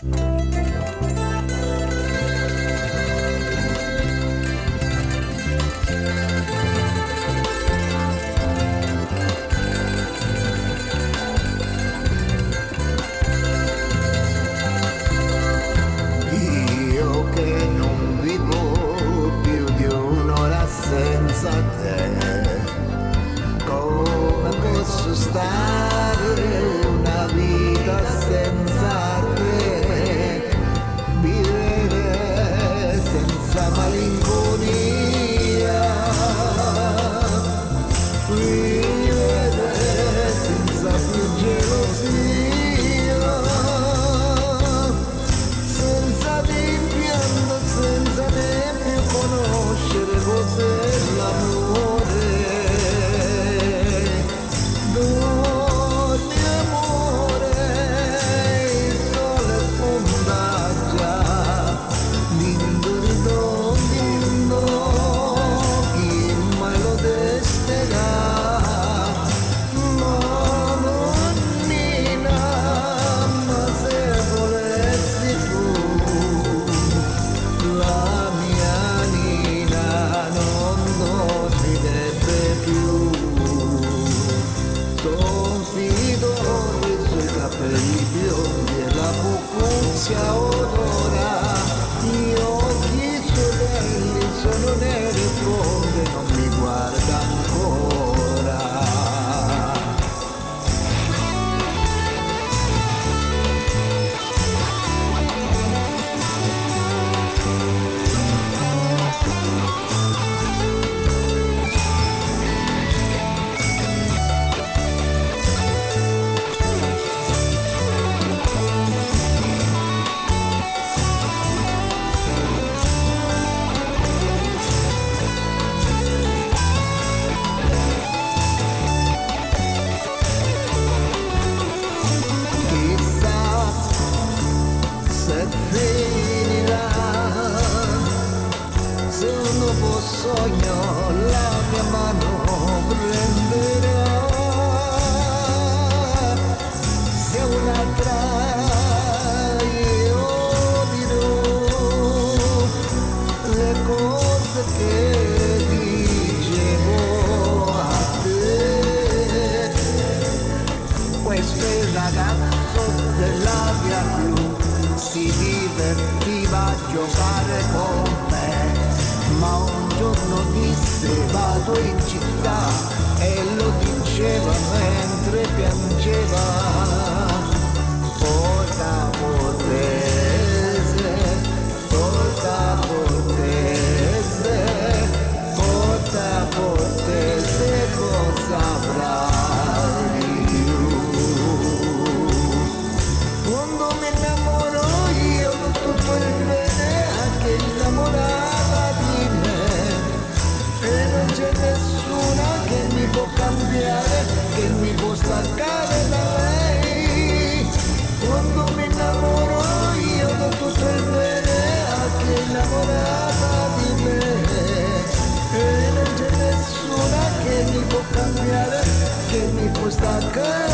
Io che non vivo più di un'ora senza te, come posso stare una vita senza te, vivere senza malinconia, vivere senza più gelosia, senza rimpianto, senza neanche conoscere cos'è l'amore. Donne amore, il sole spunta già, lindo lindo, chi mai lo desterà? Nonnina, ma se volessi tu, la mia Nina non dormirebbe più. Soffido i suoi capelli biondi e la cucuzia odora, gli occhi suoi belli sono neri e profondi, non mi guarda ancora. Chissà se finirà, se un nuovo sogno la mia mano prenderà, se un'altra io dirò le cose che dicevo a te. Questo è il ragazzo della via blu, si divertiva a giocare con me, ma un giorno disse vado in città e lo diceva mentre piangeva. Porta Portese, porta Portese, porta Portese, cosa avrai più? Quando mi innamoro io do tutto il bene anche innamorata di me, e non c'è nessuna che mi può cambiare, che mi può staccare da lei. Quando mi innamoro io do tutto il bene anche innamorata di me, e non c'è nessuna che mi può cambiare, che mi può staccare